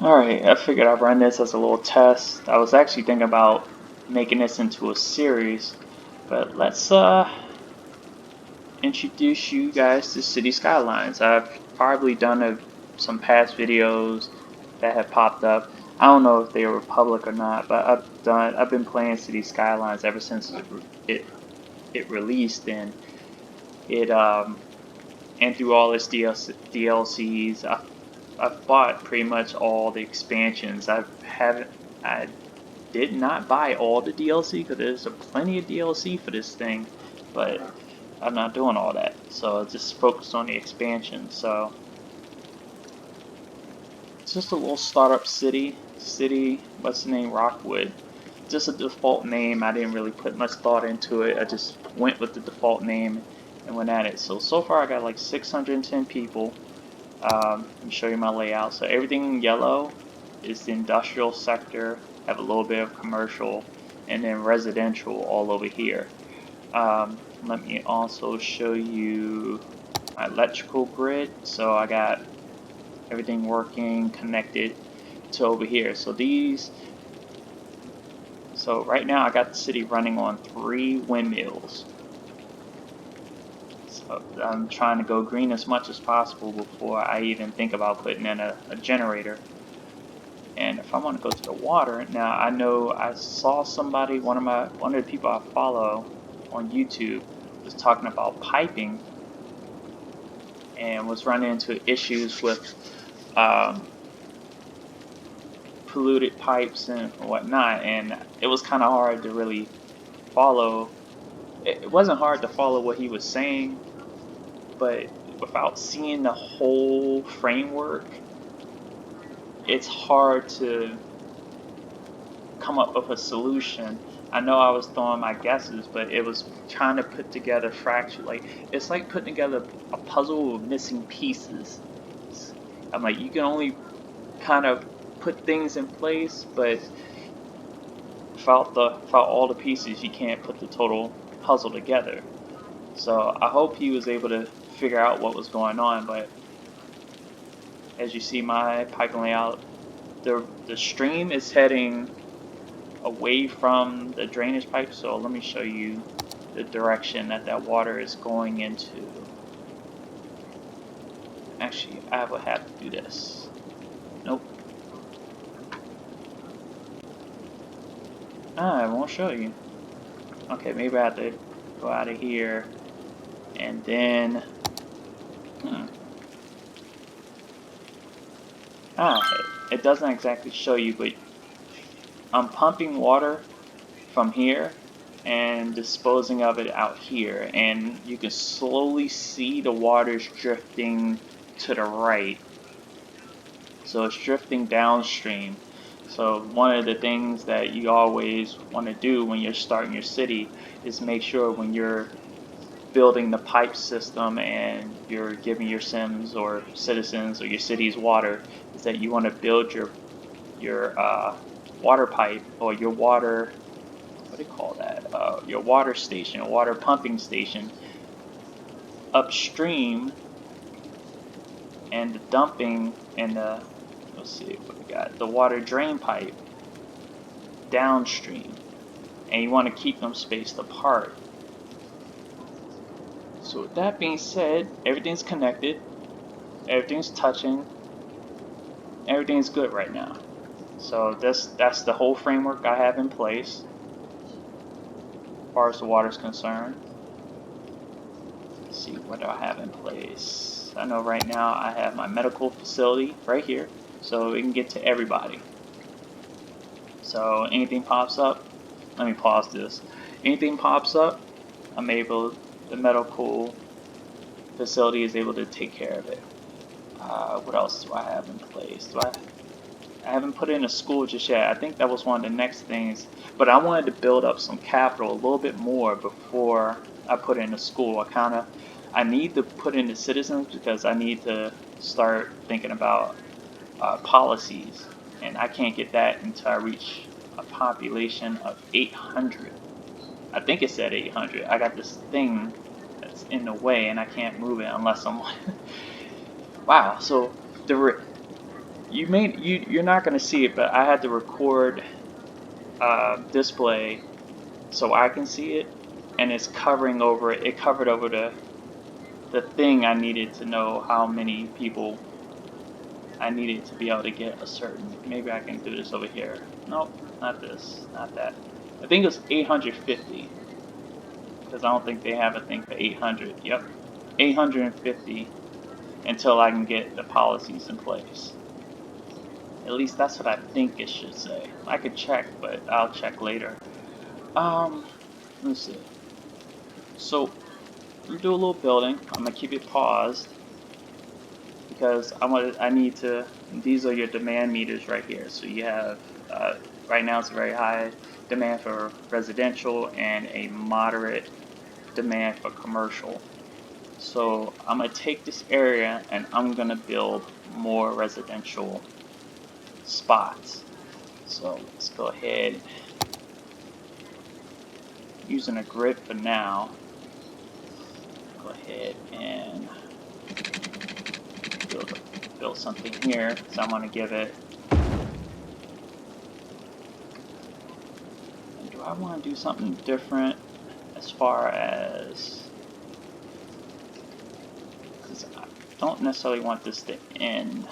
Alright, I figured I'd run this as a little test. I was actually thinking about making this into a series, but let's introduce you guys to City Skylines. I've probably done some past videos that have popped up. I don't know if they were public or not, but I've been playing City Skylines ever since it released, and it and through all its DLCs. I've bought pretty much all the expansions. I did not buy all the DLC because there's a plenty of DLC for this thing, but I'm not doing all that. So I just focused on the expansion. So it's just a little startup city. What's the name? Rockwood. Just a default name. I didn't really put much thought into it. I just went with the default name and went at it. So far I got like 610 people. Let me show you my layout. So everything in yellow is the industrial sector, have a little bit of commercial, and then residential all over here. Let me also show you my electrical grid. So I got everything working, connected to over here. So right now I got the city running on 3 windmills. So I'm trying to go green as much as possible before I even think about putting in a generator. And if I want to go to the water, now I know I saw somebody, one of the people I follow on YouTube was talking about piping and was running into issues with um, polluted pipes and whatnot, and it was kind of hard to really follow. It wasn't hard to follow what he was saying, but without seeing the whole framework, it's hard to come up with a solution. I know I was throwing my guesses, but it was trying to put together fracture. Like it's like putting together a puzzle with missing pieces. I'm like, you can only kind of put things in place, but without all the pieces, you can't put the total puzzle together. So I hope he was able to figure out what was going on. But as you see, my piping layout, the stream is heading away from the drainage pipe. So let me show you the direction that water is going into. Actually, I would have to do this. Nope. Ah, it won't show you. Okay, maybe I have to go out of here and then. Hmm. Ah, it doesn't exactly show you, but I'm pumping water from here and disposing of it out here, and you can slowly see the water's drifting to the right. So it's drifting downstream. So one of the things that you always want to do when you're starting your city is make sure when you're building the pipe system and you're giving your sims or citizens or your city's water is that you want to build your water pipe or your water, what do you call that, your water station, water pumping station upstream, and the dumping and the, let's see what we got, the water drain pipe downstream, and you want to keep them spaced apart. So with that being said, everything's connected, everything's touching, everything's good right now. So that's the whole framework I have in place as far as the water is concerned. Let's see, what do I have in place? I know right now I have my medical facility right here, so we can get to everybody. So anything pops up, let me pause this. Anything pops up, the medical facility is able to take care of it. What else do I have in place? I haven't put in a school just yet. I think that was one of the next things, but I wanted to build up some capital a little bit more before I put in a school. I need to put in the citizens because I need to start thinking about policies, and I can't get that until I reach a population of 800. I think it said 800. I got this thing that's in the way, and I can't move it unless I'm. Wow. So the you're not gonna see it, but I had to record display so I can see it, and it's covering over it. It covered over the thing I needed to know how many people I needed to be able to get a certain. Maybe I can do this over here. Nope, not this, not that. I think it was 850 because I don't think they have a thing for 800. Yep, 850 until I can get the policies in place. At least that's what I think it should say. I could check, but I'll check later. Um, let's see. So I'm gonna do a little building. I'm gonna keep it paused because I need to. These are your demand meters right here. So you have right now it's a very high demand for residential and a moderate demand for commercial. So I'm gonna take this area and I'm gonna build more residential spots. So let's go ahead using a grid for now. Go ahead and build something here. So I'm gonna give it. Do I want to do something different as far as? Because I don't necessarily want this to end.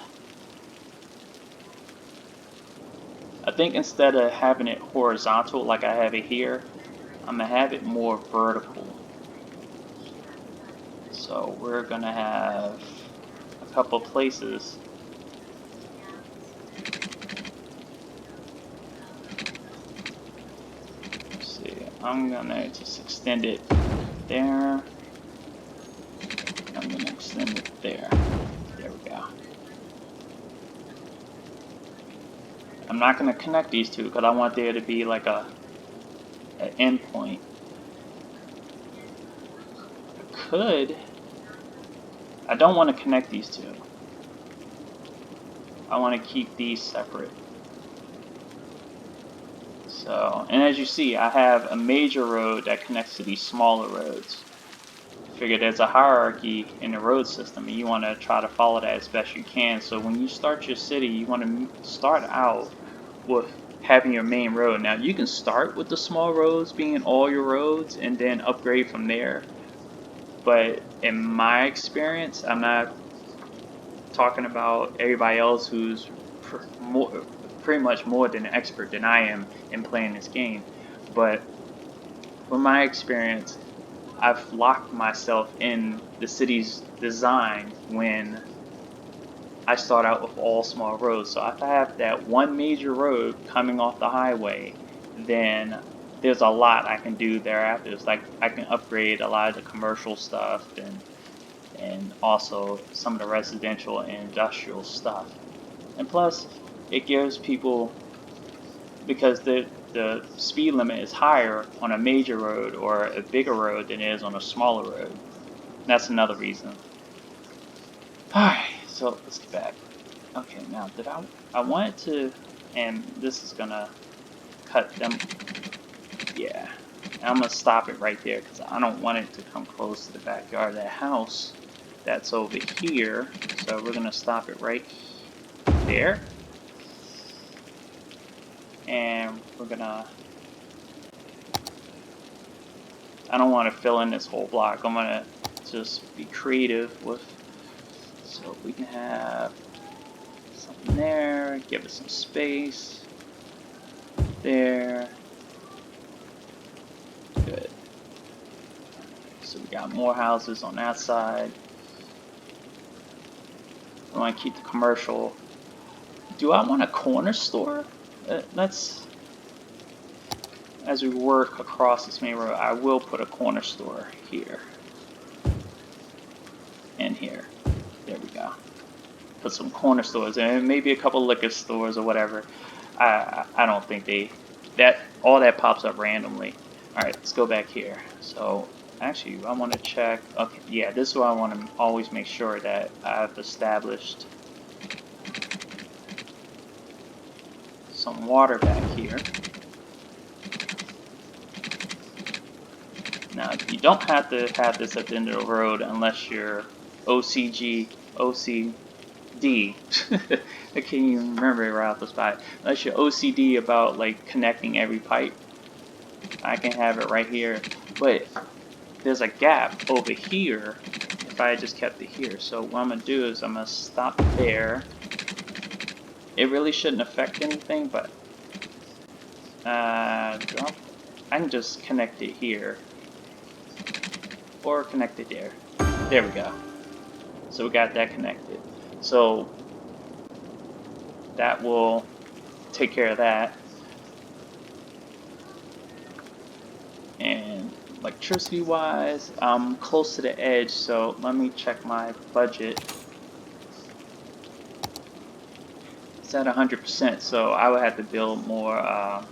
I think instead of having it horizontal like I have it here, I'm gonna have it more vertical. So we're gonna have a couple places. Let's see, I'm gonna just extend it there. I'm gonna extend it there. There we go. I'm not gonna connect these two because I want there to be like an endpoint. I don't want to connect these two. I want to keep these separate. So, and as you see, I have a major road that connects to these smaller roads. Figure there's a hierarchy in the road system and you want to try to follow that as best you can. So when you start your city, you want to start out with having your main road. Now you can start with the small roads being all your roads and then upgrade from there. But in my experience, I'm not talking about everybody else who's pretty much more than an expert than I am in playing this game. But from my experience, I've locked myself in the city's design when I start out with all small roads. So if I have that one major road coming off the highway, then there's a lot I can do thereafter. It's like I can upgrade a lot of the commercial stuff and also some of the residential and industrial stuff. And plus, it gives people, because the speed limit is higher on a major road or a bigger road than it is on a smaller road. That's another reason. Alright, so let's get back. Okay, now I wanted to, and this is gonna cut them, yeah. I'm gonna stop it right there because I don't want it to come close to the backyard of that house that's over here. So we're gonna stop it right there. And we're gonna, I don't want to fill in this whole block. I'm gonna just be creative with, so we can have something there, give it some space there. Good. So we got more houses on that side. I want to keep the commercial. Do I want a corner store? Let's, as we work across this main road, I will put a corner store here and here. There we go. Put some corner stores and maybe a couple liquor stores or whatever. I don't think all that pops up randomly. All right, let's go back here. So actually, I want to check. Okay, yeah, this is what I want to always make sure that I've established some water back here. Now, you don't have to have this at the end of the road unless you're OC D. I can't even remember it right off the spot. Unless you're OCD about like connecting every pipe, I can have it right here. But there's a gap over here if I just kept it here. So what I'm gonna do is I'm gonna stop there. It really shouldn't affect anything, but I can just connect it here or connect it there. There we go. So we got that connected. So that will take care of that. And electricity wise, I'm close to the edge, so let me check my budget. It's at 100%, so I would have to build more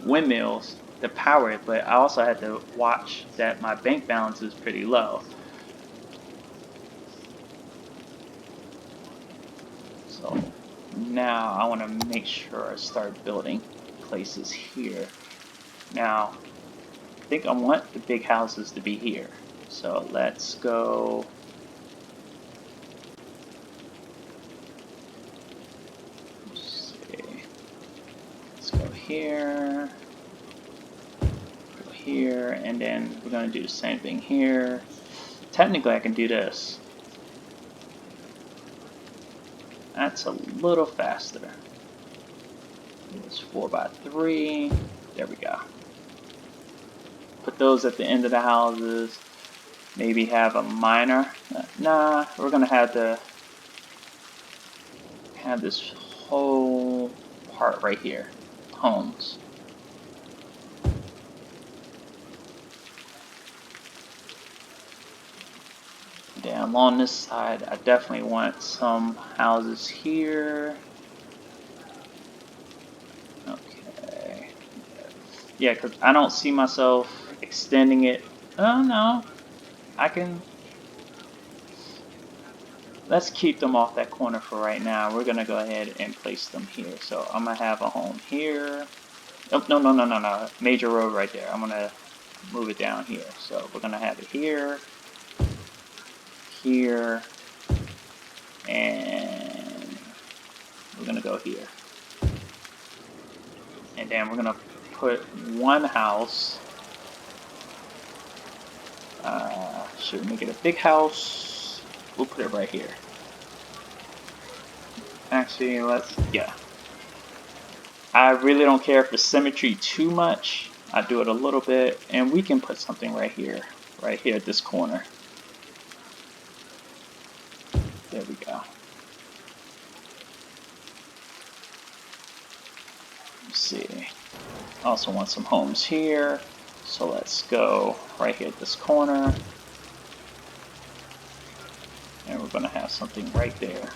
windmills to power it, but I also had to watch that my bank balance is pretty low. So now I want to make sure I start building places here. Now, I think I want the big houses to be here. So let's go. Let's see. Let's go here. Go here, and then we're going to do the same thing here. Technically, I can do this. That's a little faster. It's 4x3. There we go. Put those at the end of the houses. Maybe have a minor. Nah, we're gonna have this whole part right here. Homes. Then along this side, I definitely want some houses here. Okay. Yeah, because I don't see myself extending it. Oh no, I can. Let's keep them off that corner for right now. We're gonna go ahead and place them here. So I'm gonna have a home here. Oh, no. Major road right there. I'm gonna move it down here. So we're gonna have it here, here, and we're gonna go here. And then we're gonna put one house. Should we make it a big house? We'll put it right here. Actually, yeah. I really don't care for symmetry too much. I do it a little bit, and we can put something right here at this corner. There we go. Let's see. I also want some homes here, so let's go right here at this corner. And we're going to have something right there.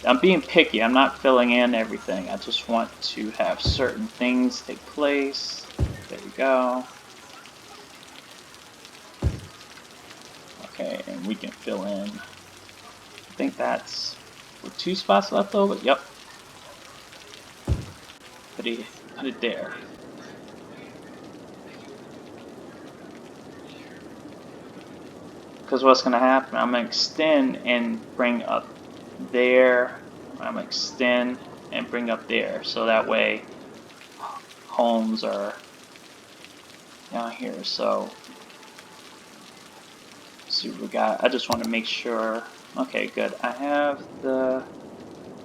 I'm being picky. I'm not filling in everything. I just want to have certain things take place. There we go. Okay, and we can fill in. I think that's with 2 spots left over. Yep. Put it there. Because what's going to happen, I'm going to extend and bring up there. I'm going to extend and bring up there. So that way homes are down here. So let's see what we got. I just want to make sure. Okay, good. I have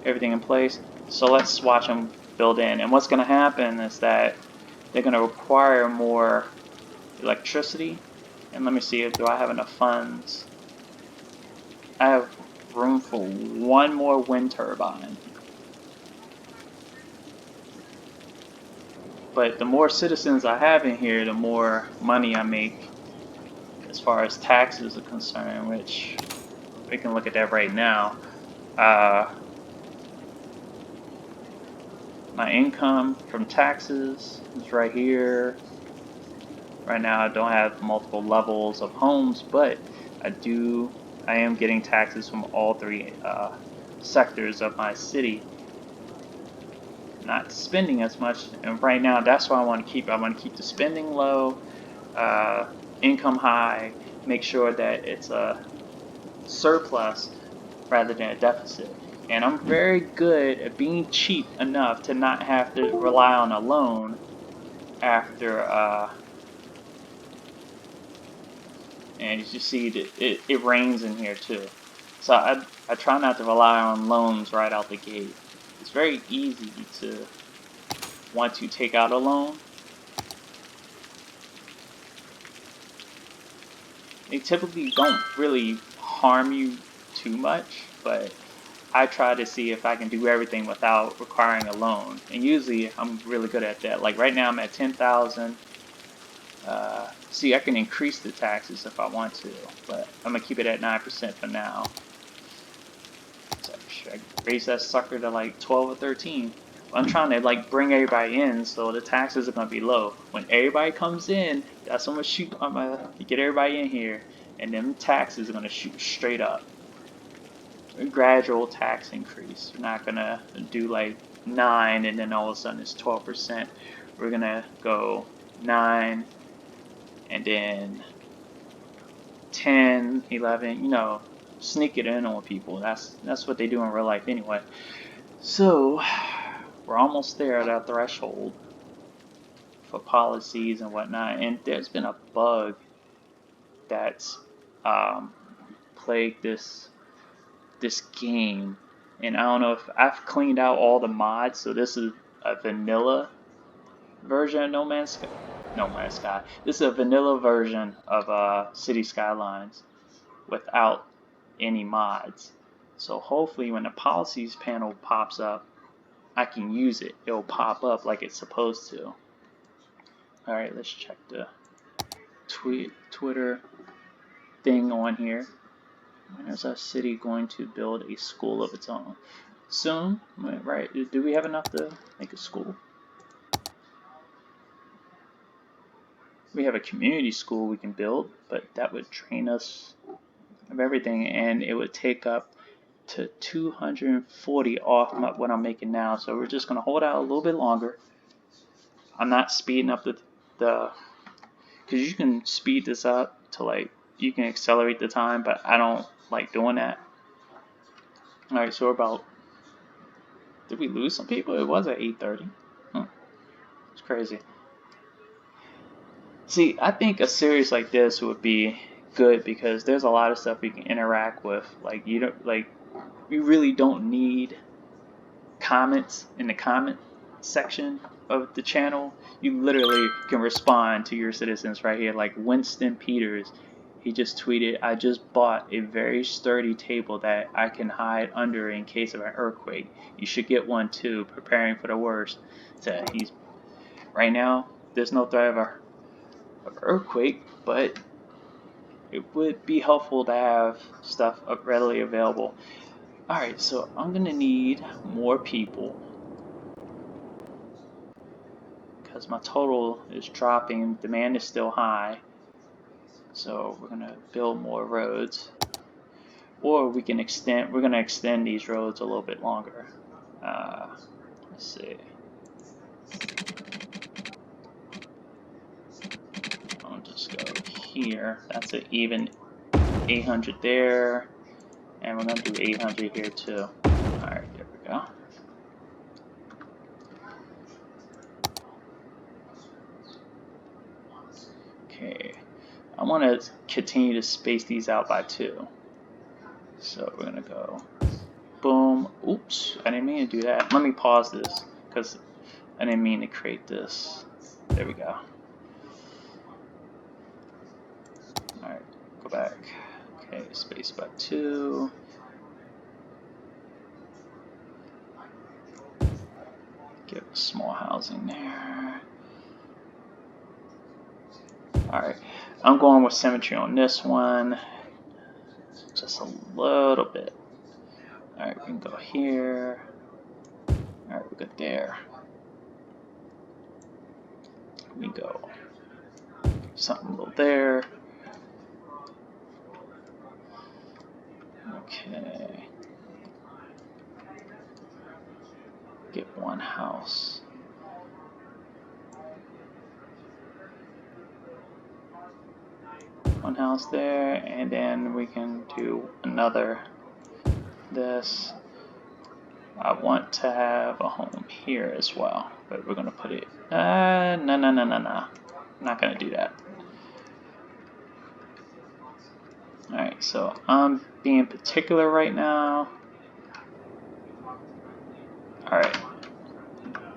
everything in place. So let's watch them build in. And what's going to happen is that they're going to require more electricity. And let me see, do I have enough funds? I have room for one more wind turbine. But the more citizens I have in here, the more money I make as far as taxes are concerned, which we can look at that right now. My income from taxes is right here. Right now I don't have multiple levels of homes, but I am getting taxes from all 3 sectors of my city. Not spending as much, and right now that's what I want to keep. I want to keep the spending low, income high, make sure that it's a surplus, rather than a deficit. And I'm very good at being cheap enough to not have to rely on a loan after, and as you see, it rains in here too. So I try not to rely on loans right out the gate. It's very easy to want to take out a loan. They typically don't really harm you too much, but I try to see if I can do everything without requiring a loan. And usually I'm really good at that. Like right now I'm at 10,000. See, I can increase the taxes if I want to, but I'm gonna keep it at 9% for now. So should I raise that sucker to like 12 or 13? I'm trying to like bring everybody in, so the taxes are gonna be low. When everybody comes in, that's when I'm gonna get everybody in here, and then taxes are gonna shoot straight up. A gradual tax increase. We're not gonna do like 9 and then all of a sudden it's 12%. We're gonna go 9 and then 10, 11, sneak it in on people. That's what they do in real life anyway. So we're almost there at our threshold for policies and whatnot, and there's been a bug that's plagued this game, and I don't know if I've cleaned out all the mods, so this is a vanilla version of No Man's Sky. No Man's Sky. This is a vanilla version of City Skylines without any mods. So hopefully when the policies panel pops up, I can use it. It'll pop up like it's supposed to. Alright, let's check the Twitter thing on here. When is our city going to build a school of its own? Soon, right? Do we have enough to make a school? We have a community school we can build, but that would drain us of everything, and it would take up to 240 off what I'm making now. So we're just gonna hold out a little bit longer. I'm not speeding up the because you can speed this up to like you can accelerate the time, but I don't like doing that. All right, so we're about. Did we lose some people? It was at 8:30. It's crazy. See, I think a series like this would be good because there's a lot of stuff we can interact with. Like we really don't need comments in the comment section of the channel. You literally can respond to your citizens right here. Like Winston Peters, he just tweeted, "I just bought a very sturdy table that I can hide under in case of an earthquake. You should get one too, preparing for the worst." So he's right now there's no threat of an earthquake, but it would be helpful to have stuff readily available. Alright, so I'm gonna need more people because my total is dropping, demand is still high, so we're gonna build more roads, or we're gonna extend these roads a little bit longer. Let's see, I'll just go here. That's an even 800 there, and we're gonna do 800 here too. Alright, there we go. Okay, I want to continue to space these out by 2. So we're gonna go boom. Oops, I didn't mean to do that. Let me pause this because I didn't mean to create this. There we go. Alright, go back. Okay, space by 2. Give a small housing there. Alright, I'm going with symmetry on this one. Just a little bit. Alright, we can go here. Alright, we go there. We go something a little there. Okay. Get one house. One house there, and then we can do another this. I want to have a home here as well, but we're gonna put it. No. I'm not gonna do that. All right, so I'm being particular right now. All right,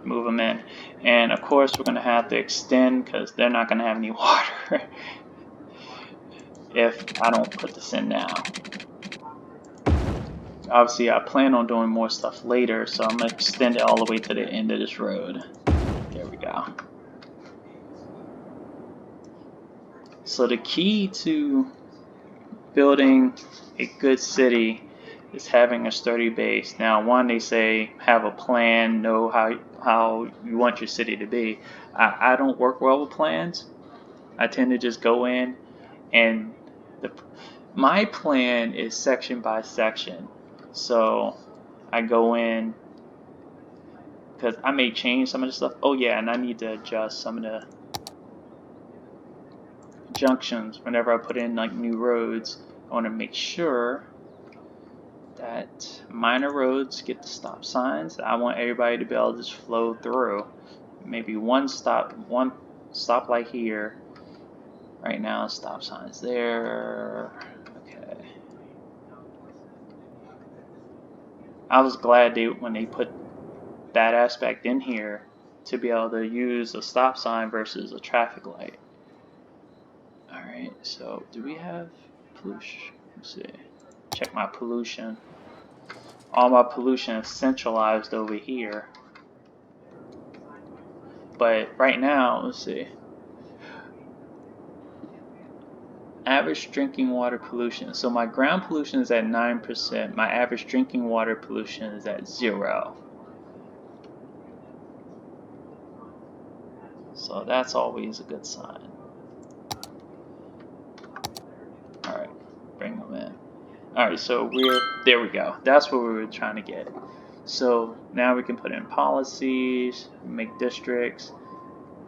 move them in, and of course we're gonna have to extend because they're not gonna have any water if I don't put this in now. Obviously, I plan on doing more stuff later, so I'm gonna extend it all the way to the end of this road. There we go. So the key to building a good city is having a sturdy base. Now, one, they say have a plan, know how you want your city to be. I don't work well with plans. I tend to just go in and my plan is section by section. So I go in because I may change some of the stuff. Oh yeah, and I need to adjust some of the junctions whenever I put in like new roads. I want to make sure that minor roads get the stop signs. I want everybody to be able to just flow through. Maybe one stoplight here. Right now, stop signs there. Okay. I was glad when they put that aspect in here to be able to use a stop sign versus a traffic light. Alright, so do we have pollution? Let's see. Check my pollution. All my pollution is centralized over here. But right now, let's see. Average drinking water pollution. So my ground pollution is at 9%. My average drinking water pollution is at 0. So that's always a good sign. Alright, bring them in. Alright, so there we go. That's what we were trying to get. So now we can put in policies, make districts,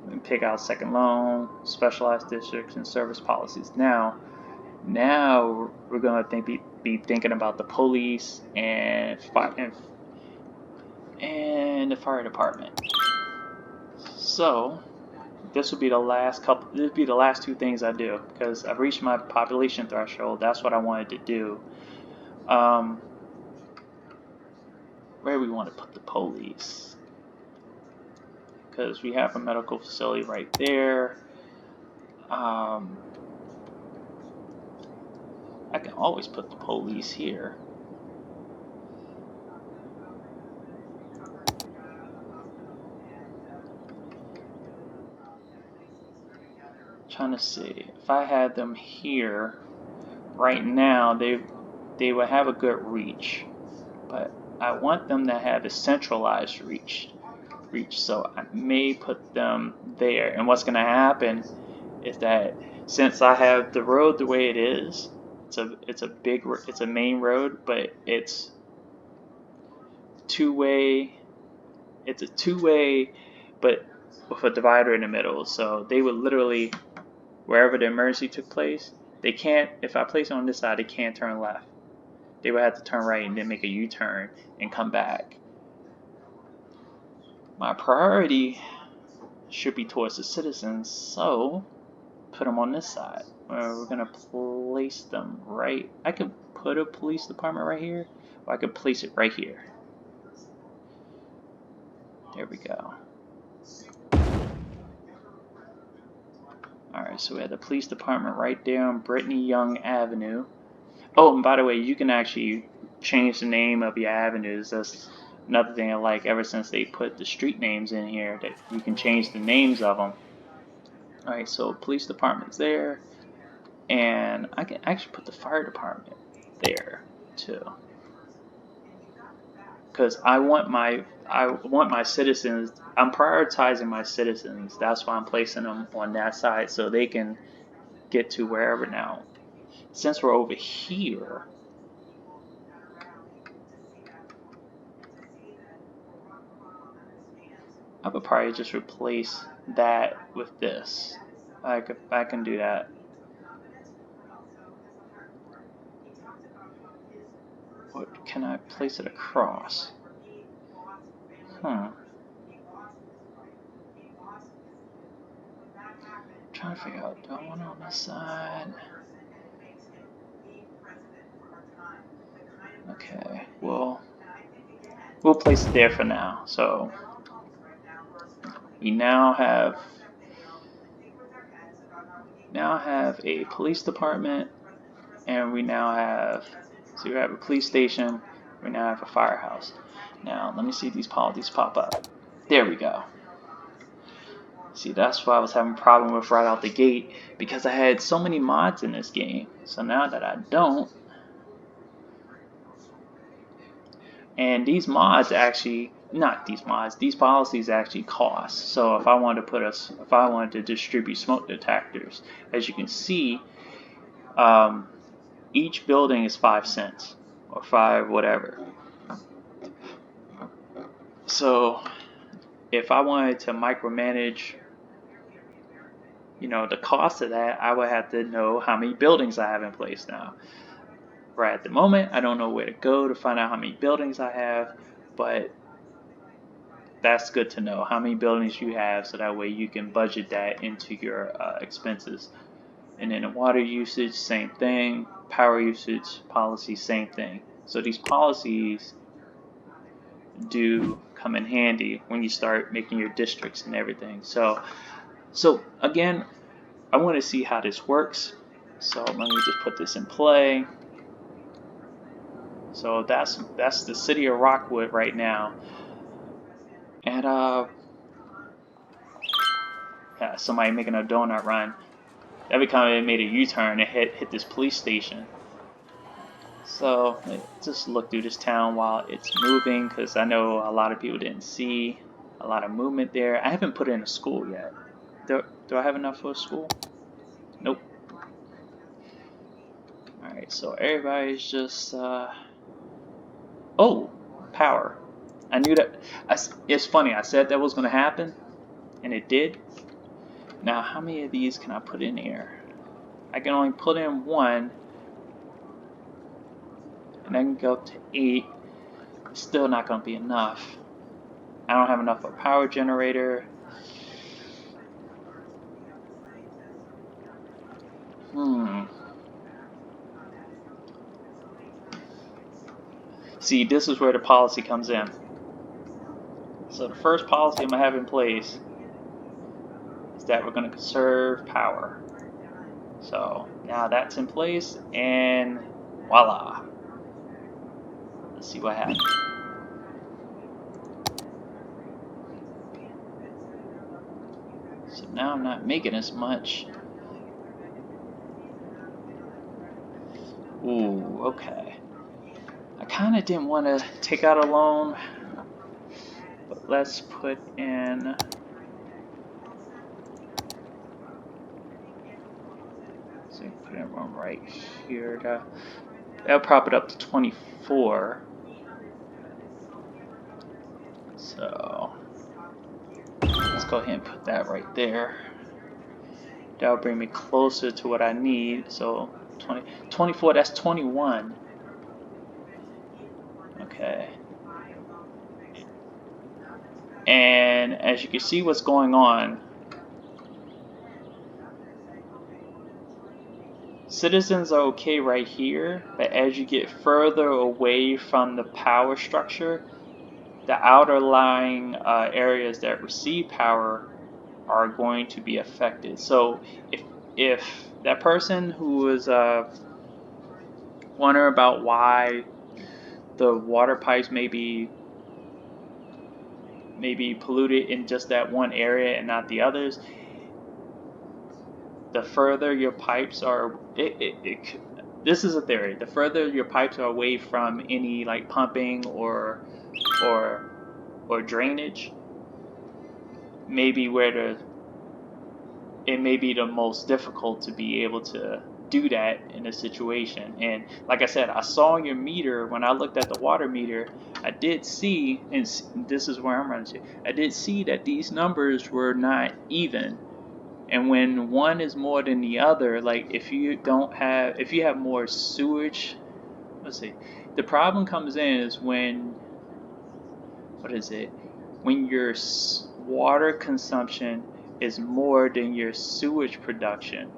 and pick out second loan, specialized districts, and service policies. Now we're going to be thinking about the police and the fire department. So this would be the last couple. This would be the last two things I do because I've reached my population threshold. That's what I wanted to do. Where we want to put the police? Because we have a medical facility right there. I can always put the police here. Trying to see if I had them here right now, they would have a good reach, but I want them to have a centralized reach. So I may put them there. And what's going to happen is that since I have the road the way it is, it's a main road, but it's two-way. It's a two-way, but with a divider in the middle. So they would literally, wherever the emergency took place, they can't. If I place it on this side, they can't turn left. They would have to turn right and then make a U-turn and come back. My priority should be towards the citizens, so put them on this side. We're gonna place them right. I could put a police department right here, or I could place it right here. There we go. Alright, so we have the police department right there on Brittany Young Avenue. Oh, and by the way, you can actually change the name of your avenues. That's another thing I like ever since they put the street names in here, that you can change the names of them. Alright, so police department's there, and I can actually put the fire department there too, because I want my citizens. I'm prioritizing my citizens. That's why I'm placing them on that side so they can get to wherever. Now, since we're over here, I would probably just replace that with this. I can do that. Or can I place it across? Trying to figure out, do I want it on this side? Okay, well, we'll place it there for now. So we now have a police department, and we now have, so we have a police station, we now have a firehouse. Now let me see these policies pop up. There we go. See, that's why I was having a problem with right out the gate, because I had so many mods in this game. So now that I don't, and these mods actually, not these mods, these policies actually cost. So if I wanted to distribute smoke detectors, as you can see, each building is 5 cents or 5 whatever. So if I wanted to micromanage, the cost of that, I would have to know how many buildings I have in place now. Right at the moment, I don't know where to go to find out how many buildings I have, but that's good to know how many buildings you have, so that way you can budget that into your expenses. And then the water usage, same thing. Power usage policy, same thing. So these policies do come in handy when you start making your districts and everything. So again, I want to see how this works. So let me just put this in play. So that's the city of Rockwood right now. And yeah, somebody making a donut run. Every time it made a U-turn, it hit this police station. So just look through this town while it's moving, because I know a lot of people didn't see a lot of movement there. I haven't put in a school yet. Do I have enough for a school? Nope. Alright, so everybody's just oh, power. I knew that. It's funny, I said that was going to happen, and it did. Now, how many of these can I put in here? I can only put in 1, and I can go up to 8. It's still not going to be enough. I don't have enough for a power generator. See, this is where the policy comes in. So the first policy I'm going to have in place is that we're going to conserve power. So now that's in place, and voila. Let's see what happens. So now I'm not making as much. Ooh, okay. I kind of didn't want to take out a loan, but let's put in. So put in one right here. That'll prop it up to 24. So let's go ahead and put that right there. That'll bring me closer to what I need. So 24, that's 21. Okay. And as you can see what's going on, citizens are okay right here, but as you get further away from the power structure, the outer lying areas that receive power are going to be affected. So if that person who is wondering about why the water pipes may be polluted in just that one area and not the others, the further your pipes are, this is a theory, the further your pipes are away from any like pumping or drainage, maybe where it may be the most difficult to be able to do that in a situation. And like I said, I saw your meter when I looked at the water meter. I did see, and this is where I'm running to, I did see that these numbers were not even. And when one is more than the other, like if you have more sewage let's see. The problem comes in is when, what is it? When your water consumption is more than your sewage production.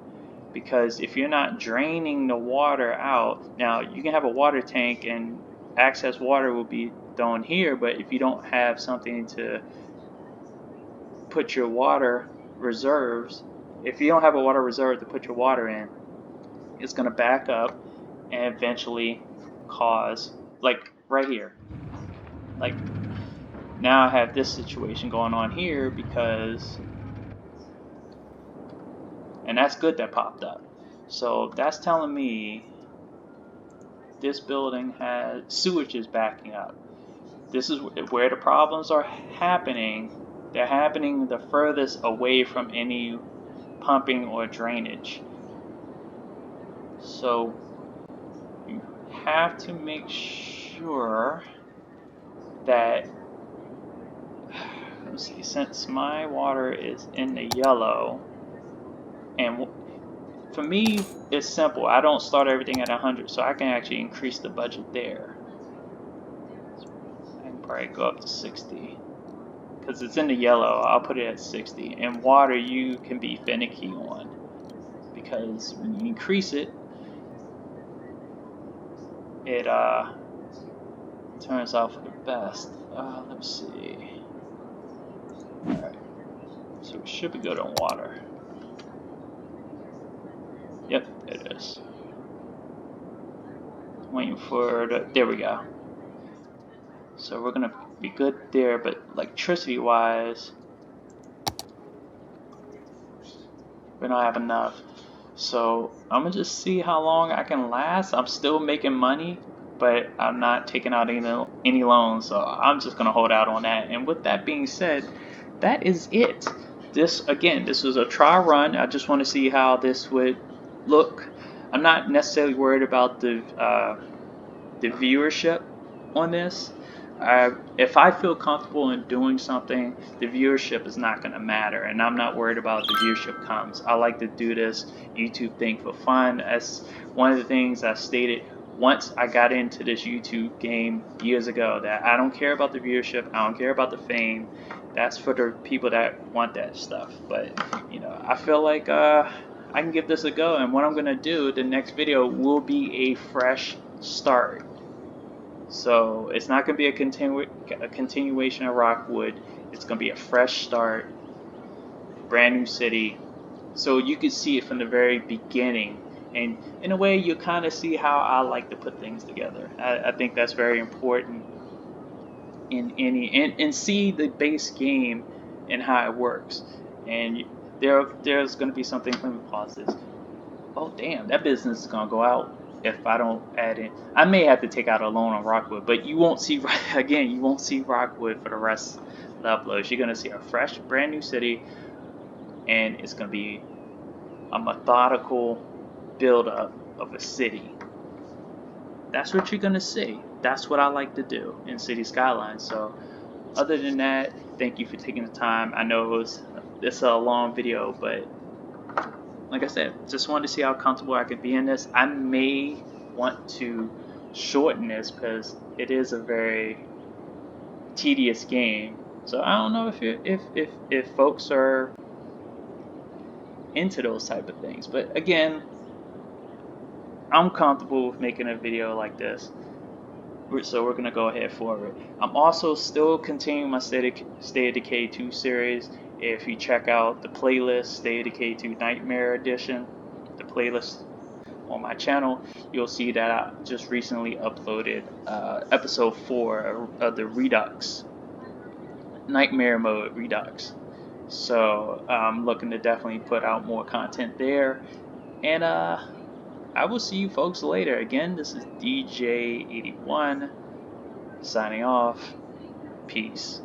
Because if you're not draining the water out, now you can have a water tank and excess water will be thrown here, but if you don't have something to put your water reserves, if you don't have a water reserve to put your water in, it's going to back up and eventually cause, like right here, like now I have this situation going on here because, and that's good that popped up. So that's telling me this building has sewage is backing up. This is where the problems are happening. They're happening the furthest away from any pumping or drainage. So you have to make sure that, let's see, since my water is in the yellow, and for me it's simple. I don't start everything at 100, so I can actually increase the budget there. I can probably go up to 60. Because it's in the yellow, I'll put it at 60. And water you can be finicky on, because when you increase it, it turns out for the best. Let's see. Alright, so it should be good on water. Yep, it is. Waiting for the, there we go. So we're gonna be good there, but electricity wise, we don't have enough. So I'm gonna just see how long I can last. I'm still making money, but I'm not taking out any loans, so I'm just gonna hold out on that. And with that being said, that is it. This was a trial run. I just want to see how this would look. I'm not necessarily worried about the viewership on this. If I feel comfortable in doing something, the viewership is not going to matter, and I'm not worried about the viewership comes. I like to do this YouTube thing for fun. That's one of the things I stated once I got into this YouTube game years ago, that I don't care about the viewership, I don't care about the fame. That's for the people that want that stuff. But you know, I feel like I can give this a go, and what I'm going to do, the next video will be a fresh start. So it's not going to be a continuation of Rockwood. It's going to be a fresh start, brand new city. So you can see it from the very beginning. And in a way, you kind of see how I like to put things together. I think that's very important in and see the base game and how it works. And there's going to be something, let me pause this. Oh damn, that business is going to go out if I don't add in. I may have to take out a loan on Rockwood, but you won't see, again, you won't see Rockwood for the rest of the uploads. You're going to see a fresh, brand new city, and it's going to be a methodical build-up of a city. That's what you're going to see. That's what I like to do in City Skylines. So other than that, thank you for taking the time. I know it's a long video, but like I said, just wanted to see how comfortable I could be in this. I may want to shorten this because it is a very tedious game. So I don't know if folks are into those type of things. But again, I'm comfortable with making a video like this. So we're gonna go ahead forward. I'm also still continuing my State of Decay 2 series. If you check out the playlist, State of Decay 2 Nightmare Edition, the playlist on my channel, you'll see that I just recently uploaded episode 4 of the Redux, Nightmare Mode Redux. So I'm looking to definitely put out more content there. And I will see you folks later. Again, this is DJ81 signing off. Peace.